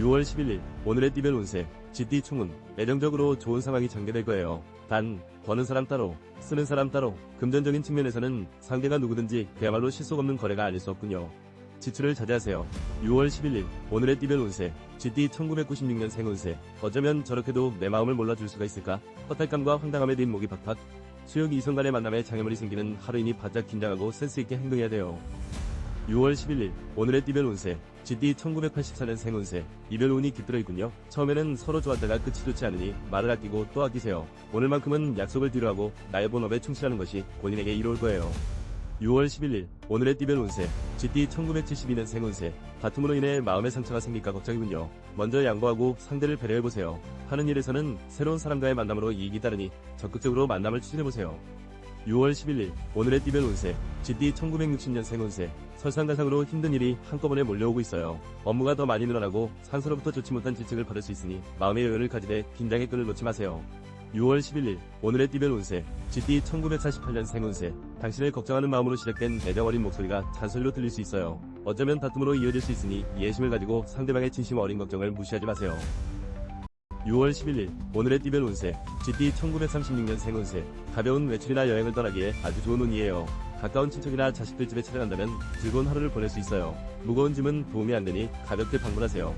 6월 11일 오늘의 띠별 운세 GT 총은 애정적으로 좋은 상황이 전개될 거예요. 단 버는 사람 따로 쓰는 사람 따로. 금전적인 측면에서는 상대가 누구든지 그야말로 실속 없는 거래가 아닐 수 없군요. 지출을 자제하세요. 6월 11일 오늘의 띠별 운세 GT 1996년 생운세. 어쩌면 저렇게도 내 마음을 몰라줄 수가 있을까? 허탈감과 황당함에 뒷목이 팍팍. 수yok 이성 간의 만남에 장애물이 생기는 하루이니 바짝 긴장하고 센스있게 행동해야 돼요. 6월 11일 오늘의 띠별 운세 GT 1984년 생운세. 이별운이 깃들어 있군요. 처음에는 서로 좋았다가 끝이 좋지 않으니 말을 아끼고 또 아끼세요. 오늘만큼은 약속을 뒤로하고 나의 본업에 충실하는 것이 본인에게 이로울 거예요. 6월 11일 오늘의 띠별 운세 GT 1972년 생운세. 다툼으로 인해 마음의 상처가 생길까 걱정이군요. 먼저 양보하고 상대를 배려해보세요. 하는 일에서는 새로운 사람과의 만남으로 이익이 따르니 적극적으로 만남을 추진해보세요. 6월 11일 오늘의 띠별 운세 GT 1960년 생운세. 설상가상으로 힘든 일이 한꺼번에 몰려오고 있어요. 업무가 더 많이 늘어나고 상사로부터 좋지 못한 질책을 받을 수 있으니 마음의 여유를 가지되 긴장의 끈을 놓지 마세요. 6월 11일 오늘의 띠별 운세 GT 1948년 생운세. 당신을 걱정하는 마음으로 시작된 애정 어린 목소리가 잔소리로 들릴 수 있어요. 어쩌면 다툼으로 이어질 수 있으니 예심을 가지고 상대방의 진심 어린 걱정을 무시하지 마세요. 6월 11일 오늘의 띠별 운세 GT 1936년 생운세. 가벼운 외출이나 여행을 떠나기에 아주 좋은 운이에요. 가까운 친척이나 자식들 집에 찾아간다면 즐거운 하루를 보낼 수 있어요. 무거운 짐은 도움이 안되니 가볍게 방문하세요.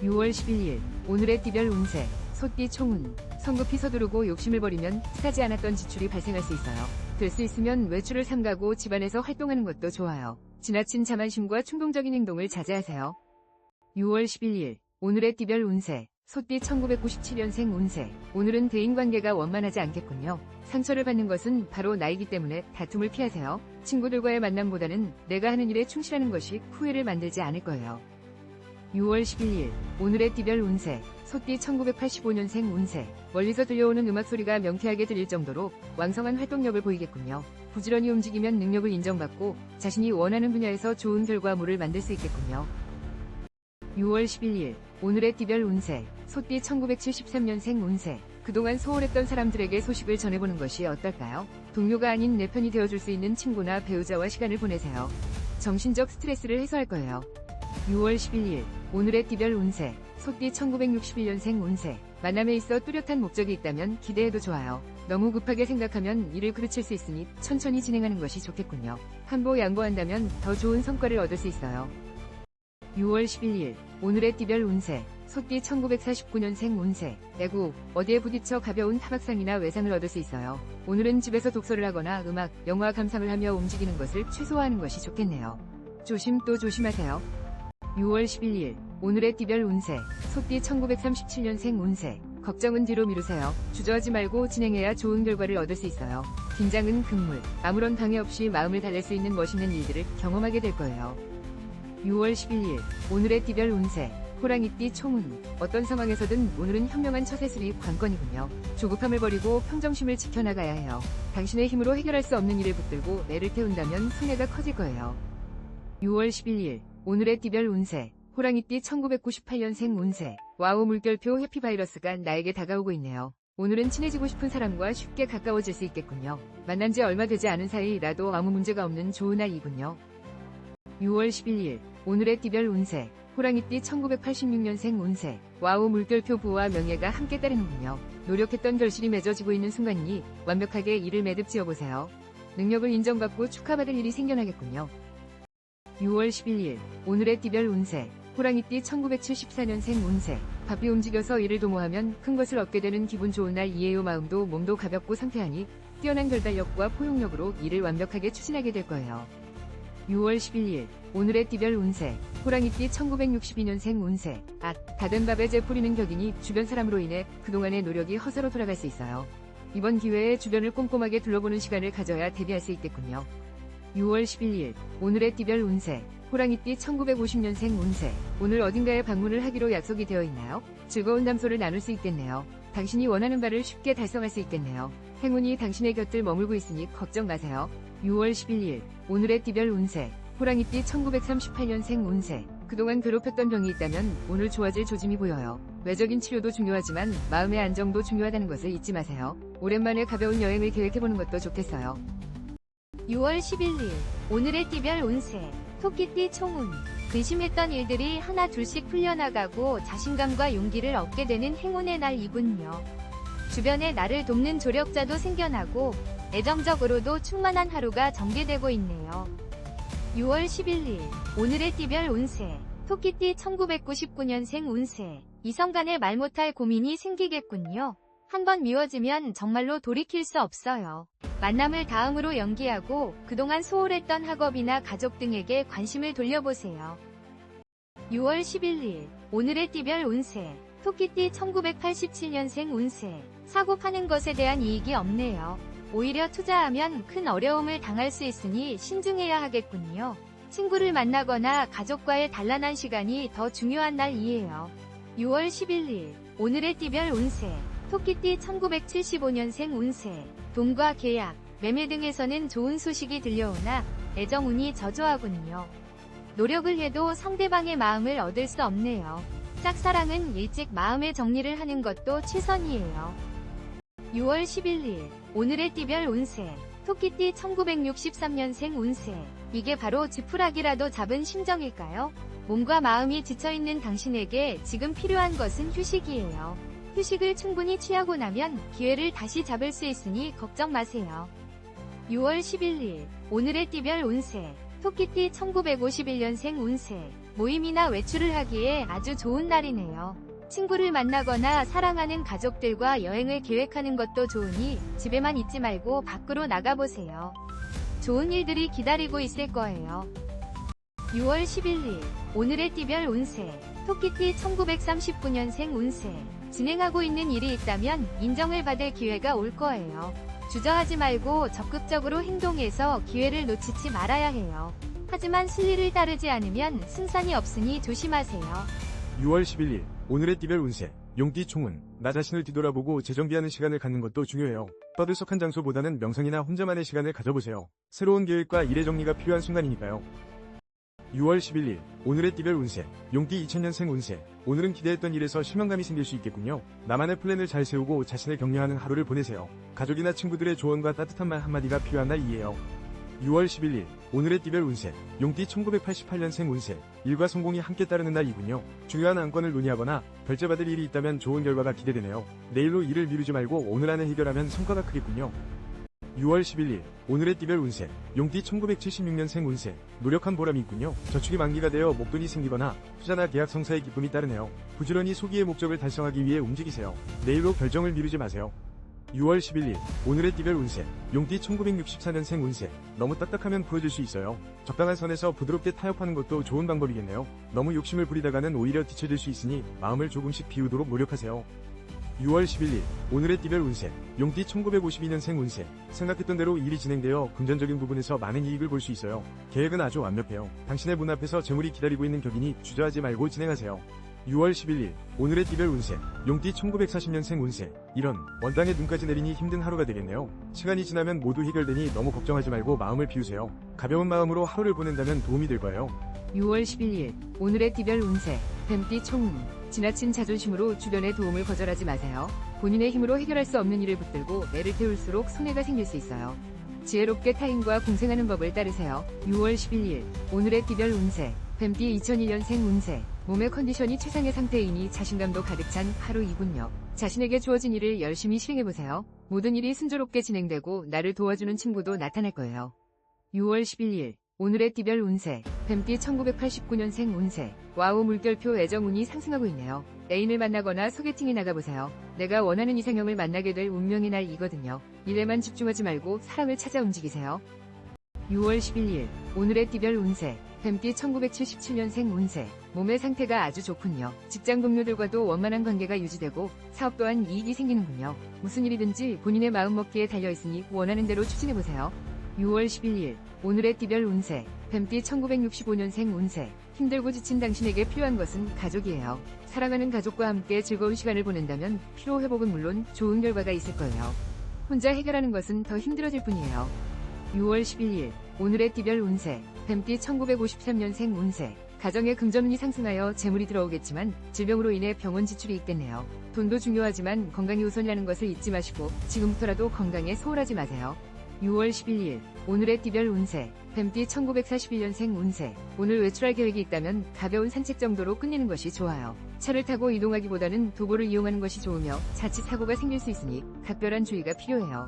6월 11일 오늘의 띠별 운세 소띠 총운. 성급히 서두르고 욕심을 버리면 뜻하지 않았던 지출이 발생할 수 있어요. 될 수 있으면 외출을 삼가고 집안에서 활동하는 것도 좋아요. 지나친 자만심과 충동적인 행동을 자제하세요. 6월 11일 오늘의 띠별 운세 소띠 1997년생 운세. 오늘은 대인관계가 원만하지 않겠군요. 상처를 받는 것은 바로 나이기 때문에 다툼을 피하세요. 친구들과의 만남보다는 내가 하는 일에 충실하는 것이 후회를 만들지 않을 거예요. 6월 11일 오늘의 띠별 운세 소띠 1985년생 운세. 멀리서 들려오는 음악소리가 명쾌하게 들릴 정도로 왕성한 활동력을 보이겠군요. 부지런히 움직이면 능력을 인정받고 자신이 원하는 분야에서 좋은 결과물을 만들 수 있겠군요. 6월 11일 오늘의 띠별 운세 소띠 1973년생 운세. 그동안 소홀했던 사람들에게 소식을 전해보는 것이 어떨까요? 동료가 아닌 내 편이 되어줄 수 있는 친구나 배우자와 시간을 보내세요. 정신적 스트레스를 해소할 거예요. 6월 11일 오늘의 띠별 운세 소띠 1961년생 운세. 만남에 있어 뚜렷한 목적이 있다면 기대해도 좋아요. 너무 급하게 생각하면 일을 그르칠 수 있으니 천천히 진행하는 것이 좋겠군요. 한보 양보한다면 더 좋은 성과를 얻을 수 있어요. 6월 11일 오늘의 띠별 운세 소띠 1949년생 운세. 야구, 어디에 부딪혀 가벼운 타박상이나 외상을 얻을 수 있어요. 오늘은 집에서 독서를 하거나 음악, 영화 감상을 하며 움직이는 것을 최소화하는 것이 좋겠네요. 조심 또 조심하세요. 6월 11일 오늘의 띠별 운세 소띠 1937년생 운세. 걱정은 뒤로 미루세요. 주저하지 말고 진행해야 좋은 결과를 얻을 수 있어요. 긴장은 금물. 아무런 방해 없이 마음을 달랠 수 있는 멋있는 일들을 경험하게 될 거예요. 6월 11일 오늘의 띠별 운세 호랑이띠 총운. 어떤 상황에서든 오늘은 현명한 처세술이 관건이군요. 조급함을 버리고 평정심을 지켜나가야 해요. 당신의 힘으로 해결할 수 없는 일을 붙들고 내를 태운다면 손해가 커질 거예요. 6월 11일 오늘의 띠별 운세 호랑이띠 1998년생 운세. 와우, 물결표 해피바이러스가 나에게 다가오고 있네요. 오늘은 친해지고 싶은 사람과 쉽게 가까워질 수 있겠군요. 만난 지 얼마 되지 않은 사이라도 아무 문제가 없는 좋은 날이군요. 6월 11일 오늘의 띠별 운세 호랑이띠 1986년생 운세. 와우, 물결표 부와 명예가 함께 따르는군요. 노력했던 결실이 맺어지고 있는 순간이니 완벽하게 이를 매듭 지어보세요. 능력을 인정받고 축하받을 일이 생겨나겠군요. 6월 11일 오늘의 띠별 운세 호랑이띠 1974년생 운세. 바삐 움직여서 일을 도모하면 큰 것을 얻게 되는 기분 좋은 날이에요. 마음도 몸도 가볍고 상쾌하니 뛰어난 결단력과 포용력으로 일을 완벽하게 추진하게 될 거예요. 6월 11일 오늘의 띠별 운세 호랑이띠 1962년생 운세. 다된 밥에 재 뿌리는 격이니 주변 사람으로 인해 그동안의 노력이 허사로 돌아갈 수 있어요. 이번 기회에 주변을 꼼꼼하게 둘러보는 시간을 가져야 대비할 수 있겠군요. 6월 11일 오늘의 띠별 운세 호랑이띠 1950년생 운세. 오늘 어딘가에 방문을 하기로 약속이 되어 있나요? 즐거운 담소를 나눌 수 있겠네요. 당신이 원하는 바를 쉽게 달성할 수 있겠네요. 행운이 당신의 곁을 머물고 있으니 걱정 마세요. 6월 11일 오늘의 띠별 운세 호랑이띠 1938년생 운세. 그동안 괴롭혔던 병이 있다면 오늘 좋아질 조짐이 보여요. 외적인 치료도 중요하지만 마음의 안정도 중요하다는 것을 잊지 마세요. 오랜만에 가벼운 여행을 계획해보는 것도 좋겠어요. 6월 11일 오늘의 띠별 운세 토끼띠 총운. 근심했던 일들이 하나 둘씩 풀려나가고 자신감과 용기를 얻게 되는 행운의 날이군요. 주변에 나를 돕는 조력자도 생겨나고 애정적으로도 충만한 하루가 전개되고 있네요. 6월 11일 오늘의 띠별 운세 토끼띠 1999년생 운세 이성 간에 말 못할 고민이 생기겠군요. 한번 미워지면 정말로 돌이킬 수 없어요. 만남을 다음으로 연기하고 그동안 소홀했던 학업이나 가족 등에게 관심을 돌려보세요. 6월 11일 오늘의 띠별 운세 토끼띠 1987년생 운세 사고 파는 것에 대한 이익이 없네요. 오히려 투자하면 큰 어려움을 당할 수 있으니 신중해야 하겠군요. 친구를 만나거나 가족과의 단란한 시간이 더 중요한 날이에요. 6월 11일 오늘의 띠별 운세 토끼띠 1975년생 운세 돈과 계약, 매매 등에서는 좋은 소식이 들려오나 애정운이 저조하군요. 노력을 해도 상대방의 마음을 얻을 수 없네요. 짝사랑은 일찍 마음의 정리를 하는 것도 최선이에요. 6월 11일 오늘의 띠별 운세 토끼띠 1963년생 운세 이게 바로 지푸라기라도 잡은 심정일까요? 몸과 마음이 지쳐있는 당신에게 지금 필요한 것은 휴식이에요. 휴식을 충분히 취하고 나면 기회를 다시 잡을 수 있으니 걱정 마세요. 6월 11일 오늘의 띠별 운세 토끼띠 1951년생 운세 모임이나 외출을 하기에 아주 좋은 날이네요. 친구를 만나거나 사랑하는 가족들과 여행을 계획하는 것도 좋으니 집에만 있지 말고 밖으로 나가보세요. 좋은 일들이 기다리고 있을 거예요. 6월 11일 오늘의 띠별 운세 토끼띠 1939년생 운세 진행하고 있는 일이 있다면 인정을 받을 기회가 올 거예요. 주저하지 말고 적극적으로 행동해서 기회를 놓치지 말아야 해요. 하지만 순리를 따르지 않으면 승산이 없으니 조심하세요. 6월 11일 오늘의 띠별 운세 용띠 총운 나 자신을 뒤돌아보고 재정비하는 시간을 갖는 것도 중요해요. 떠들썩한 장소보다는 명상이나 혼자만의 시간을 가져보세요. 새로운 계획과 일의 정리가 필요한 순간이니까요. 6월 11일 오늘의 띠별 운세 용띠 2000년생 운세 오늘은 기대했던 일에서 실망감이 생길 수 있겠군요. 나만의 플랜을 잘 세우고 자신을 격려하는 하루를 보내세요. 가족이나 친구들의 조언과 따뜻한 말 한마디가 필요한 날이에요. 6월 11일 오늘의 띠별 운세 용띠 1988년생 운세 일과 성공이 함께 따르는 날이군요. 중요한 안건을 논의하거나 결제받을 일이 있다면 좋은 결과가 기대되네요. 내일로 일을 미루지 말고 오늘 안에 해결하면 성과가 크겠군요. 6월 11일 오늘의 띠별 운세 용띠 1976년생 운세 노력한 보람이 있군요. 저축이 만기가 되어 목돈이 생기거나 투자나 계약 성사의 기쁨이 따르네요. 부지런히 소기의 목적을 달성하기 위해 움직이세요. 내일로 결정을 미루지 마세요. 6월 11일 오늘의 띠별 운세 용띠 1964년생 운세 너무 딱딱하면 부러질 수 있어요. 적당한 선에서 부드럽게 타협하는 것도 좋은 방법이겠네요. 너무 욕심을 부리다가는 오히려 뒤처질 수 있으니 마음을 조금씩 비우도록 노력하세요. 6월 11일 오늘의 띠별 운세 용띠 1952년생 운세 생각했던 대로 일이 진행되어 금전적인 부분에서 많은 이익을 볼 수 있어요. 계획은 아주 완벽해요. 당신의 문 앞에서 재물이 기다리고 있는 격이니 주저하지 말고 진행하세요. 6월 11일 오늘의 띠별 운세 용띠 1940년생 운세 이런 원당에 눈까지 내리니 힘든 하루가 되겠네요. 시간이 지나면 모두 해결되니 너무 걱정하지 말고 마음을 비우세요. 가벼운 마음으로 하루를 보낸다면 도움이 될 거예요. 6월 11일 오늘의 띠별 운세 뱀띠 총운 지나친 자존심으로 주변의 도움을 거절하지 마세요. 본인의 힘으로 해결할 수 없는 일을 붙들고 애를 태울수록 손해가 생길 수 있어요. 지혜롭게 타인과 공생하는 법을 따르세요. 6월 11일 오늘의 띠별 운세 뱀띠 2001년생 운세 몸의 컨디션이 최상의 상태이니 자신감도 가득 찬 하루이군요. 자신에게 주어진 일을 열심히 수행해보세요. 모든 일이 순조롭게 진행되고 나를 도와주는 친구도 나타날 거예요. 6월 11일 오늘의 띠별 운세 뱀띠 1989년생 운세 와우 물결표 애정운이 상승하고 있네요. 애인을 만나거나 소개팅에 나가보세요. 내가 원하는 이상형을 만나게 될 운명의 날이거든요. 일에만 집중하지 말고 사랑을 찾아 움직이세요. 6월 11일 오늘의 띠별 운세 뱀띠 1977년생 운세 몸의 상태가 아주 좋군요. 직장 동료들과도 원만한 관계가 유지되고 사업 또한 이익이 생기는군요. 무슨 일이든지 본인의 마음먹기에 달려있으니 원하는 대로 추진해보세요. 6월 11일 오늘의 띠별 운세 뱀띠 1965년생 운세 힘들고 지친 당신에게 필요한 것은 가족이에요. 사랑하는 가족과 함께 즐거운 시간을 보낸다면 피로회복은 물론 좋은 결과가 있을 거예요. 혼자 해결하는 것은 더 힘들어질 뿐이에요. 6월 11일 오늘의 띠별 운세 뱀띠 1953년생 운세 가정의 금전운이 상승하여 재물이 들어오겠지만 질병으로 인해 병원 지출이 있겠네요. 돈도 중요하지만 건강이 우선이라는 것을 잊지 마시고 지금부터라도 건강에 소홀하지 마세요. 6월 11일 오늘의 띠별 운세 뱀띠 1941년생 운세 오늘 외출할 계획이 있다면 가벼운 산책 정도로 끝내는 것이 좋아요. 차를 타고 이동하기보다는 도보를 이용하는 것이 좋으며 자칫 사고가 생길 수 있으니 각별한 주의가 필요해요.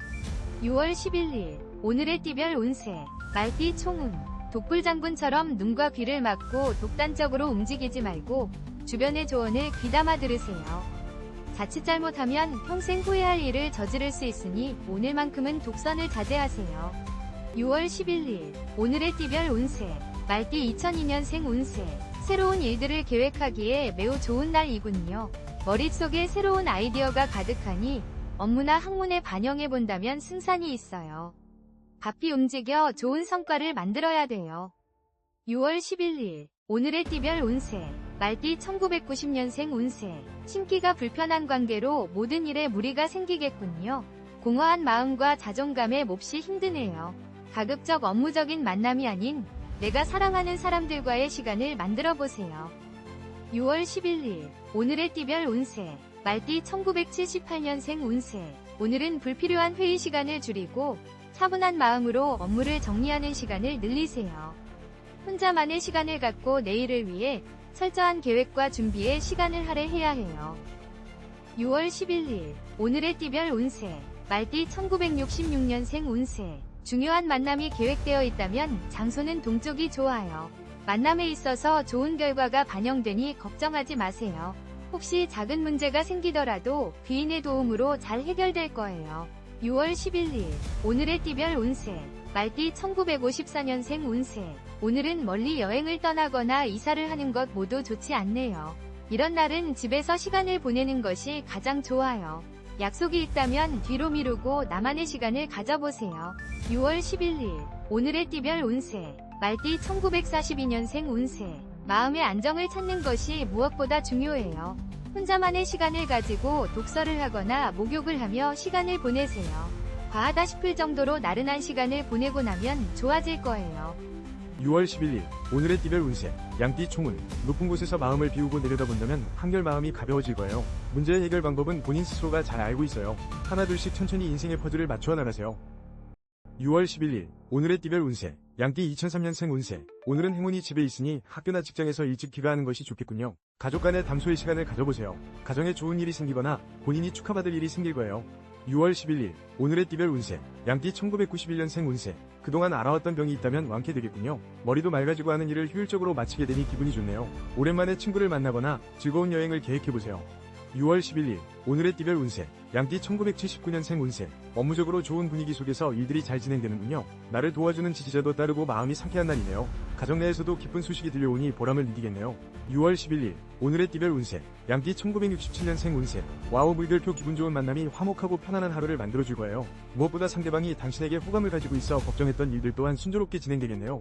6월 11일 오늘의 띠별 운세 말띠 총운 독불장군처럼 눈과 귀를 막고 독단적으로 움직이지 말고 주변의 조언을 귀담아 들으세요. 자칫 잘못하면 평생 후회할 일을 저지를 수 있으니 오늘만큼은 독선을 자제하세요. 6월 11일 오늘의 띠별 운세 말띠 2002년생 운세 새로운 일들을 계획하기에 매우 좋은 날이군요. 머릿속에 새로운 아이디어가 가득하니 업무나 학문에 반영해본다면 승산이 있어요. 바삐 움직여 좋은 성과를 만들어야 돼요. 6월 11일 오늘의 띠별 운세 말띠 1990년생 운세 신기가 불편한 관계로 모든 일에 무리가 생기겠군요. 공허한 마음과 자존감에 몹시 힘드네요. 가급적 업무적인 만남이 아닌 내가 사랑하는 사람들과의 시간을 만들어 보세요. 6월 11일 오늘의 띠별 운세 말띠 1978년생 운세 오늘은 불필요한 회의 시간을 줄이고 차분한 마음으로 업무를 정리하는 시간을 늘리세요. 혼자만의 시간을 갖고 내일을 위해 철저한 계획과 준비에 시간을 할애해야 해요. 6월 11일 오늘의 띠별 운세 말띠 1966년생 운세 중요한 만남이 계획되어 있다면 장소는 동쪽이 좋아요. 만남에 있어서 좋은 결과가 반영되니 걱정하지 마세요. 혹시 작은 문제가 생기더라도 귀인의 도움으로 잘 해결될 거예요. 6월 11일 오늘의 띠별 운세 말띠 1954년생 운세 오늘은 멀리 여행을 떠나거나 이사를 하는 것 모두 좋지 않네요. 이런 날은 집에서 시간을 보내는 것이 가장 좋아요. 약속이 있다면 뒤로 미루고 나만의 시간을 가져보세요. 6월 11일 오늘의 띠별 운세 말띠 1942년생 운세 마음의 안정을 찾는 것이 무엇보다 중요해요. 혼자만의 시간을 가지고 독서를 하거나 목욕을 하며 시간을 보내세요. 과하다 싶을 정도로 나른한 시간을 보내고 나면 좋아질 거예요. 6월 11일 오늘의 띠별 운세 양띠 총운 높은 곳에서 마음을 비우고 내려다본다면 한결 마음이 가벼워질 거예요. 문제의 해결 방법은 본인 스스로가 잘 알고 있어요. 하나둘씩 천천히 인생의 퍼즐을 맞추어 나가세요. 6월 11일 오늘의 띠별 운세 양띠 2003년생 운세 오늘은 행운이 집에 있으니 학교나 직장에서 일찍 귀가하는 것이 좋겠군요. 가족 간의 담소의 시간을 가져보세요. 가정에 좋은 일이 생기거나 본인이 축하받을 일이 생길 거예요. 6월 11일 오늘의 띠별 운세 양띠 1991년생 운세 그동안 알아왔던 병이 있다면 완쾌되겠군요. 머리도 맑아지고 하는 일을 효율적으로 마치게 되니 기분이 좋네요. 오랜만에 친구를 만나거나 즐거운 여행을 계획해보세요. 6월 11일 오늘의 띠별 운세 양띠 1979년생 운세 업무적으로 좋은 분위기 속에서 일들이 잘 진행되는군요. 나를 도와주는 지지자도 따르고 마음이 상쾌한 날이네요. 가정 내에서도 기쁜 소식이 들려오니 보람을 느끼겠네요. 6월 11일 오늘의 띠별 운세 양띠 1967년생 운세 와우 물결표 기분 좋은 만남이 화목하고 편안한 하루를 만들어줄 거예요. 무엇보다 상대방이 당신에게 호감을 가지고 있어 걱정했던 일들 또한 순조롭게 진행되겠네요.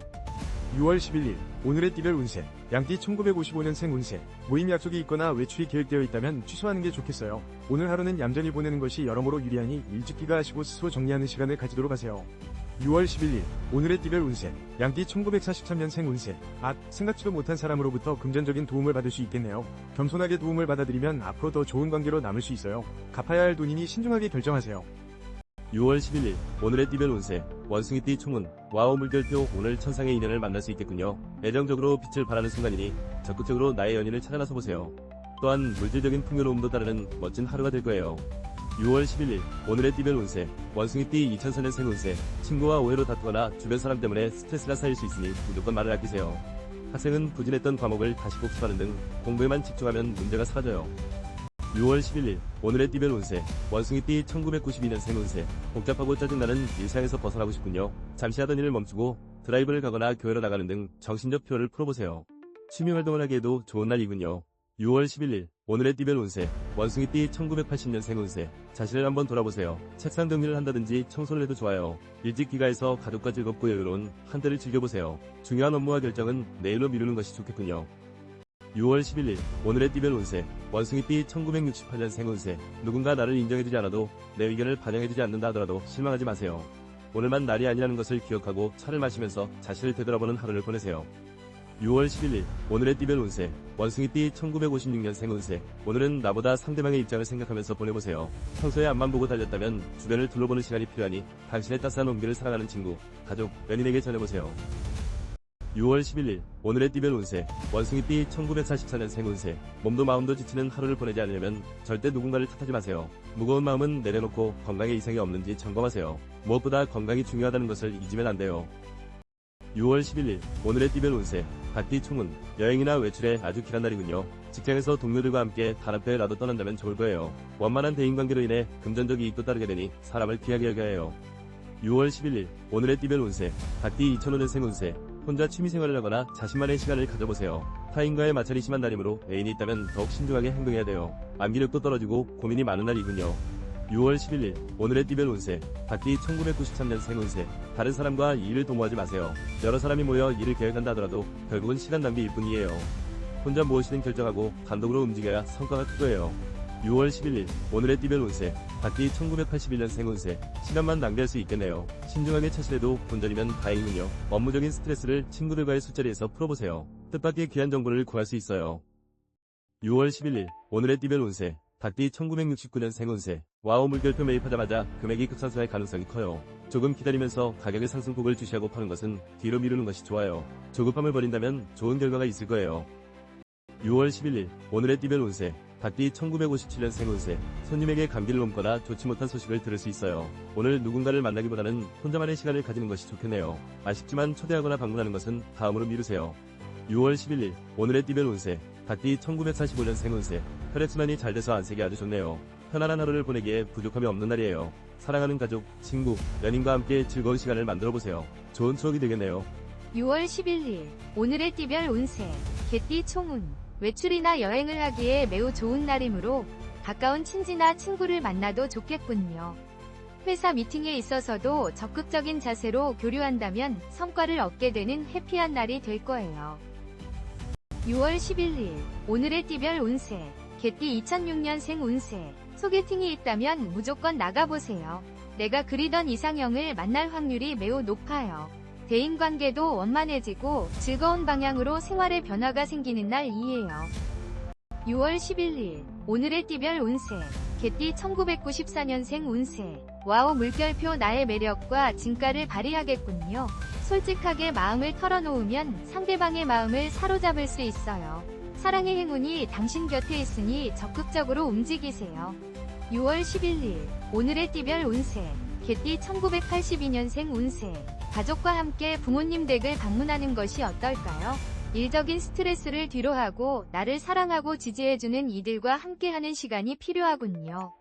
6월 11일 오늘의 띠별 운세 양띠 1955년생 운세 모임 약속이 있거나 외출이 계획되어 있다면 취소하는 게 좋겠어요. 오늘 하루는 얌전히 보내는 것이 여러모로 유리하니 일찍 귀가하시고 스스로 정리하는 시간을 가지도록 하세요. 6월 11일 오늘의 띠별 운세 양띠 1943년생 운세 생각지도 못한 사람으로부터 금전적인 도움을 받을 수 있겠네요. 겸손하게 도움을 받아들이면 앞으로 더 좋은 관계로 남을 수 있어요. 갚아야 할 돈이니 신중하게 결정하세요. 6월 11일 오늘의 띠별 운세 원숭이띠 총운 와우 물결표 오늘 천상의 인연을 만날 수 있겠군요. 애정적으로 빛을 발하는 순간이니 적극적으로 나의 연인을 찾아 나서 보세요. 또한 물질적인 풍요로움도 따르는 멋진 하루가 될 거예요. 6월 11일 오늘의 띠별 운세 원숭이띠 2004년생 운세 친구와 오해로 다투거나 주변 사람 때문에 스트레스가 쌓일 수 있으니 무조건 말을 아끼세요. 학생은 부진했던 과목을 다시 복습하는 등 공부에만 집중하면 문제가 사라져요. 6월 11일 오늘의 띠별 운세 원숭이띠 1992년생 운세 복잡하고 짜증나는 일상에서 벗어나고 싶군요. 잠시 하던 일을 멈추고 드라이브를 가거나 교회로 나가는 등 정신적 피로를 풀어보세요. 취미활동을 하기에도 좋은 날이군요. 6월 11일 오늘의 띠별 운세 원숭이띠 1980년생 운세 자신을 한번 돌아보세요. 책상 정리를 한다든지 청소를 해도 좋아요. 일찍 귀가해서 가족과 즐겁고 여유로운 한때를 즐겨보세요. 중요한 업무와 결정은 내일로 미루는 것이 좋겠군요. 6월 11일 오늘의 띠별 운세 원숭이띠 1968년생 운세 누군가 나를 인정해주지 않아도 내 의견을 반영해주지 않는다 하더라도 실망하지 마세요. 오늘만 날이 아니라는 것을 기억하고 차를 마시면서 자신을 되돌아보는 하루를 보내세요. 6월 11일 오늘의 띠별 운세 원숭이띠 1956년생 운세. 오늘은 나보다 상대방의 입장을 생각하면서 보내보세요. 평소에 앞만 보고 달렸다면 주변을 둘러보는 시간이 필요하니 당신의 따스한 온기를 사랑하는 친구, 가족, 연인에게 전해보세요. 6월 11일 오늘의 띠별 운세 원숭이띠 1944년생 운세. 몸도 마음도 지치는 하루를 보내지 않으려면 절대 누군가를 탓하지 마세요. 무거운 마음은 내려놓고 건강에 이상이 없는지 점검하세요. 무엇보다 건강이 중요하다는 것을 잊으면 안 돼요. 6월 11일 오늘의 띠별 운세 닭띠 총은 여행이나 외출에 아주 길한 날이군요. 직장에서 동료들과 함께 단합대회라도 떠난다면 좋을 거예요. 원만한 대인관계로 인해 금전적 이익도 따르게 되니 사람을 귀하게 여겨야 해요. 6월 11일 오늘의 띠별 운세 닭띠 2005년생 운세. 혼자 취미생활을 하거나 자신만의 시간을 가져보세요. 타인과의 마찰이 심한 날이므로 애인이 있다면 더욱 신중하게 행동해야 돼요. 암기력도 떨어지고 고민이 많은 날이군요. 6월 11일 오늘의 띠별 운세 닭띠 1993년생 운세. 다른 사람과 일을 도모하지 마세요. 여러 사람이 모여 일을 계획한다 하더라도 결국은 시간 낭비일 뿐이에요. 혼자 무엇이든 결정하고 단독으로 움직여야 성과가 크고요. 6월 11일 오늘의 띠별 운세 닭띠 1981년생 운세. 시간만 낭비할 수 있겠네요. 신중하게 처신해도 본전이면 다행이군요. 업무적인 스트레스를 친구들과의 술자리에서 풀어보세요. 뜻밖의 귀한 정보를 구할 수 있어요. 6월 11일 오늘의 띠별 운세 닭띠 1969년생 운세. 와우 물결표 매입하자마자 금액이 급상승할 가능성이 커요. 조금 기다리면서 가격의 상승폭을 주시하고 파는 것은 뒤로 미루는 것이 좋아요. 조급함을 버린다면 좋은 결과가 있을 거예요. 6월 11일 오늘의 띠별 운세 닭띠 1957년생 운세. 손님에게 감기를 옮거나 좋지 못한 소식을 들을 수 있어요. 오늘 누군가를 만나기보다는 혼자만의 시간을 가지는 것이 좋겠네요. 아쉽지만 초대하거나 방문하는 것은 다음으로 미루세요. 6월 11일 오늘의 띠별 운세 닭띠 1945년생 운세. 혈액순환이 잘 돼서 안색이 아주 좋네요. 편안한 하루를 보내기에 부족함이 없는 날이에요. 사랑하는 가족, 친구, 연인과 함께 즐거운 시간을 만들어보세요. 좋은 추억이 되겠네요. 6월 11일 오늘의 띠별 운세 개띠 총운. 외출이나 여행을 하기에 매우 좋은 날이므로 가까운 친지나 친구를 만나도 좋겠군요. 회사 미팅에 있어서도 적극적인 자세로 교류한다면 성과를 얻게 되는 해피한 날이 될 거예요. 6월 11일 오늘의 띠별 운세 개띠 2006년생 운세. 소개팅이 있다면 무조건 나가보세요. 내가 그리던 이상형을 만날 확률이 매우 높아요. 대인관계도 원만해지고 즐거운 방향으로 생활의 변화가 생기는 날이에요. 6월 11일 오늘의 띠별 운세 개띠 1994년생 운세. 와우 물결표 나의 매력과 진가를 발휘하겠군요. 솔직하게 마음을 털어놓으면 상대방의 마음을 사로잡을 수 있어요. 사랑의 행운이 당신 곁에 있으니 적극적으로 움직이세요. 6월 11일 오늘의 띠별 운세 개띠 1982년생 운세. 가족과 함께 부모님 댁을 방문하는 것이 어떨까요? 일적인 스트레스를 뒤로하고 나를 사랑하고 지지해주는 이들과 함께하는 시간이 필요하군요.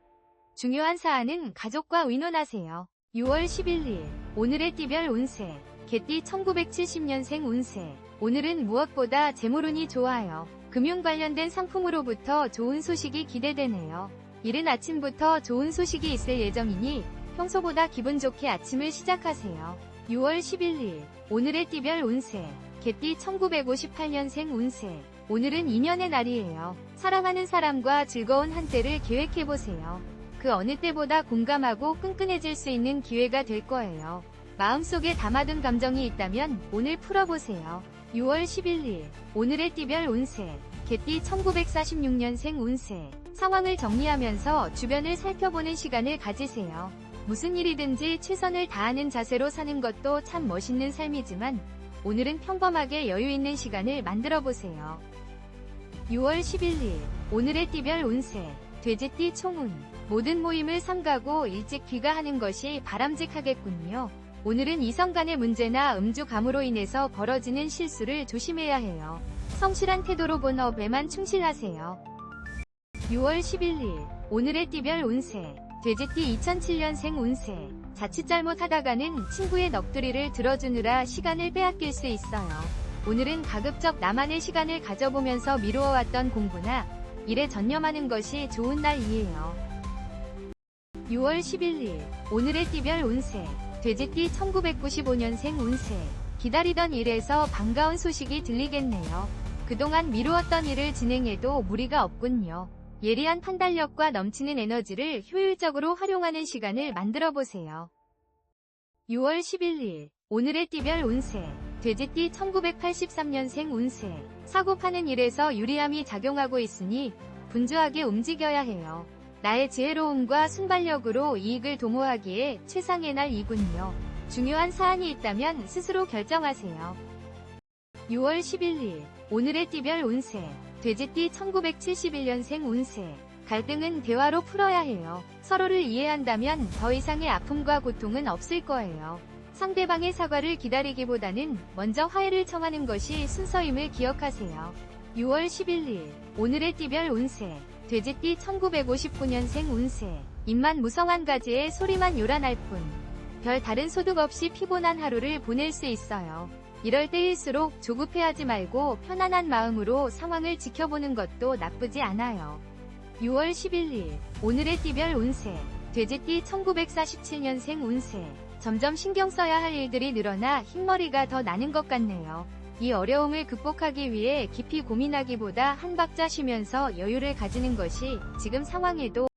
중요한 사안은 가족과 의논하세요. 6월 11일 오늘의 띠별 운세 개띠 1970년생 운세. 오늘은 무엇보다 재물운이 좋아요. 금융 관련된 상품으로부터 좋은 소식이 기대되네요. 이른 아침부터 좋은 소식이 있을 예정이니 평소보다 기분 좋게 아침을 시작하세요. 6월 11일 오늘의 띠별 운세 개띠 1958년생 운세. 오늘은 인연의 날이에요. 사랑하는 사람과 즐거운 한때를 계획해보세요. 그 어느 때보다 공감하고 끈끈해질 수 있는 기회가 될 거예요. 마음속에 담아둔 감정이 있다면 오늘 풀어보세요. 6월 11일 오늘의 띠별 운세 개띠 1946년생 운세. 상황을 정리하면서 주변을 살펴보는 시간을 가지세요. 무슨 일이든지 최선을 다하는 자세로 사는 것도 참 멋있는 삶이지만 오늘은 평범하게 여유 있는 시간을 만들어보세요. 6월 11일 오늘의 띠별 운세 돼지띠 총운. 모든 모임을 삼가고 일찍 귀가하는 것이 바람직하겠군요. 오늘은 이성 간의 문제나 음주감으로 인해서 벌어지는 실수를 조심해야 해요. 성실한 태도로 본업에만 충실하세요. 6월 11일 오늘의 띠별 운세 돼지띠 2007년생 운세. 자칫 잘못하다가는 친구의 넋두리를 들어주느라 시간을 빼앗길 수 있어요. 오늘은 가급적 나만의 시간을 가져보면서 미루어왔던 공부나 일에 전념하는 것이 좋은 날이에요. 6월 11일 오늘의 띠별 운세 돼지띠 1995년생 운세. 기다리던 일에서 반가운 소식이 들리겠네요. 그동안 미루었던 일을 진행해도 무리가 없군요. 예리한 판단력과 넘치는 에너지를 효율적으로 활용하는 시간을 만들어보세요. 6월 11일 오늘의 띠별 운세 돼지띠 1983년생 운세. 사고 파는 일에서 유리함이 작용하고 있으니 분주하게 움직여야 해요. 나의 지혜로움과 순발력으로 이익을 도모하기에 최상의 날이군요. 중요한 사안이 있다면 스스로 결정하세요. 6월 11일 오늘의 띠별 운세. 돼지띠 1971년생 운세. 갈등은 대화로 풀어야 해요. 서로를 이해한다면 더 이상의 아픔과 고통은 없을 거예요. 상대방의 사과를 기다리기보다는 먼저 화해를 청하는 것이 순서임을 기억하세요. 6월 11일 오늘의 띠별 운세. 돼지띠 1959년생 운세. 입만 무성한 가지에 소리만 요란할 뿐. 별 다른 소득 없이 피곤한 하루를 보낼 수 있어요. 이럴 때일수록 조급해하지 말고 편안한 마음으로 상황을 지켜보는 것도 나쁘지 않아요. 6월 11일 오늘의 띠별 운세. 돼지띠 1947년생 운세. 점점 신경 써야 할 일들이 늘어나 흰머리가 더 나는 것 같네요. 이 어려움을 극복하기 위해 깊이 고민하기보다 한 박자 쉬면서 여유를 가지는 것이 지금 상황에도